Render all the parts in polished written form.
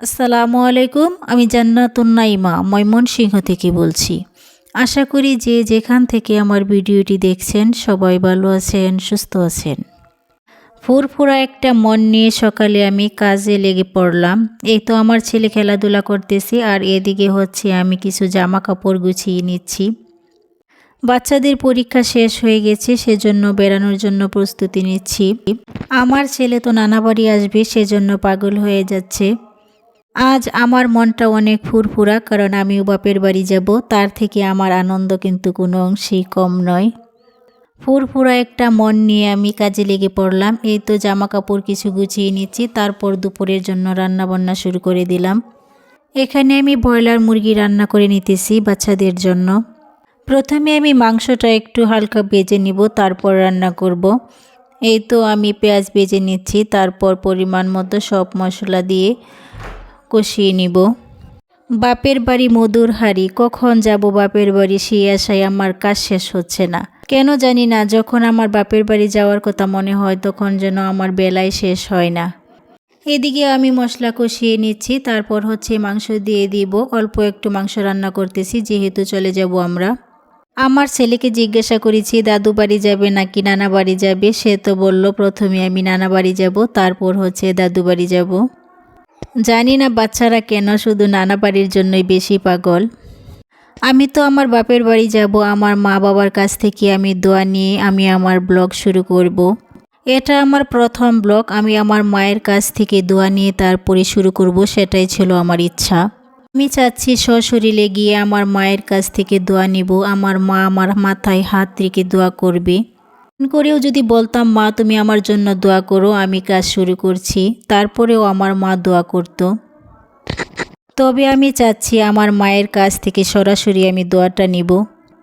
আসসালামু আলাইকুম। আমি জান্নাতুন নাইমা ময়মনসিংহ থেকে বলছি। আশা করি যে যেখান থেকে আমার ভিডিওটি দেখছেন সবাই ভালো আছেন, সুস্থ আছেন। ফুরফুরা একটা মন নিয়ে সকালে আমি কাজে লেগে পড়লাম। এই তো আমার ছেলে খেলাধুলা করতেছি আর এদিকে হচ্ছে আমি কিছু জামা কাপড় গুছিয়ে নিচ্ছি। বাচ্চাদের পরীক্ষা শেষ হয়ে গেছে, সেজন্য বেড়ানোর জন্য প্রস্তুতি নিচ্ছি। আমার ছেলে তো নানা বাড়ি আসবে, সেজন্য পাগল হয়ে যাচ্ছে। আজ আমার মনটা অনেক ফুরফুরা, কারণ আমিও বাপের বাড়ি যাব। তার থেকে আমার আনন্দ কিন্তু কোনো অংশেই কম নয়। ফুরফুরা একটা মন নিয়ে আমি কাজে লেগে পড়লাম। এই তো জামা কাপড় কিছু গুছিয়ে নিচ্ছি, তারপর দুপুরের জন্য রান্না বান্না শুরু করে দিলাম। এখানে আমি ব্রয়লার মুরগি রান্না করে নিতেছি বাচ্চাদের জন্য। প্রথমে আমি মাংসটা একটু হালকা ভেজে নিব, তারপর রান্না করব। এই তো আমি পেঁয়াজ ভেজে নিচ্ছি, তারপর পরিমাণ মতো সব মশলা দিয়ে কষিয়ে নিব। বাপের বাড়ি মধুর হাঁড়ি, কখন যাব বাপের বাড়ি সেই আশায় আমার কাজ শেষ হচ্ছে না। কেন জানি না, যখন আমার বাপের বাড়ি যাওয়ার কথা মনে হয় তখন যেন আমার বেলায় শেষ হয় না। এদিকে আমি মশলা কষিয়ে নিচ্ছি, তারপর হচ্ছে মাংস দিয়ে দিব। অল্প একটু মাংস রান্না করতেছি, যেহেতু চলে যাব আমরা। আমার ছেলেকে জিজ্ঞাসা করেছি দাদু বাড়ি যাবে নাকি নানা বাড়ি যাবে। সে তো বলল প্রথমে আমি নানা বাড়ি যাব, তারপর হচ্ছে দাদু বাড়ি যাব। জানি না বাচ্চারা কেন শুধু নানা বাড়ির জন্যই বেশি পাগল। আমি তো আমার বাপের বাড়ি যাব, আমার মা বাবার কাছ থেকে আমি দোয়া নিয়ে আমি আমার ব্লগ শুরু করব। এটা আমার প্রথম ব্লগ। আমি আমার মায়ের কাছ থেকে দোয়া নিয়ে তারপরে শুরু করব, সেটাই ছিল আমার ইচ্ছা। আমি চাচ্ছি সশরীরে গিয়ে আমার মায়ের কাছ থেকে দোয়া নিব। আমার মা আমার মাথায় হাত রেখে দোয়া করবে। করেও যদি বলতাম মা তুমি আমার জন্য দোয়া করো, আমি কাজ শুরু করছি, তারপরেও আমার মা দোয়া করত। তবে আমি চাচ্ছি আমার মায়ের কাছ থেকে সরাসরি আমি দোয়াটা নিব।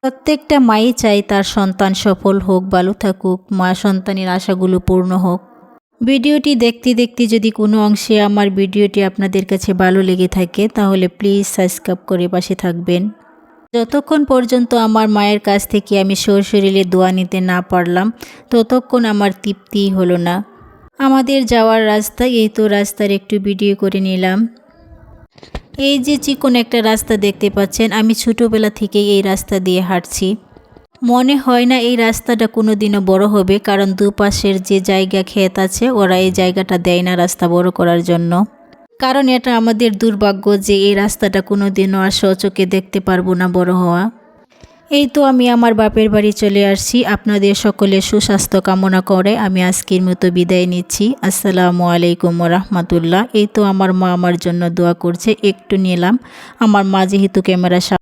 প্রত্যেকটা মাই চাই তার সন্তান সফল হোক, ভালো থাকুক, মা সন্তানের আশাগুলো পূর্ণ হোক। ভিডিওটি দেখতে দেখতে যদি কোনো অংশে আমার ভিডিওটি আপনাদের কাছে ভালো লেগে থাকে তাহলে প্লিজ সাবস্ক্রাইব করে পাশে থাকবেন। যতক্ষণ পর্যন্ত আমার মায়ের কাছ থেকে আমি সশরীরে দোয়া নিতে না পারলাম ততক্ষণ আমার তৃপ্তিই হলো না। আমাদের যাওয়ার রাস্তা, এই তো রাস্তার একটু ভিডিও করে নিলাম। এই যে চিকন একটা রাস্তা দেখতে পাচ্ছেন, আমি ছোটোবেলা থেকে এই রাস্তা দিয়ে হাঁটছি। মনে হয় না এই রাস্তাটা কোনো দিনও বড় হবে, কারণ দুপাশের যে জায়গা ক্ষেত আছে ওরা এই জায়গাটা দেয় না রাস্তা বড় করার জন্য। কারণ এটা আমাদের দুর্ভাগ্য যে এই রাস্তাটা কোনো দিনও আর চোখে দেখতে পারবো না বড় হওয়া। এই তো আমি আমার বাপের বাড়ি চলে আসছি। আপনাদের সকলের সুস্বাস্থ্য কামনা করে আমি আজকের মতো বিদায় নিচ্ছি। আসসালামু আলাইকুম রহমতুল্লাহ। এই তো আমার মা আমার জন্য দোয়া করছে, একটু নিলাম। আমার মা যেহেতু ক্যামেরা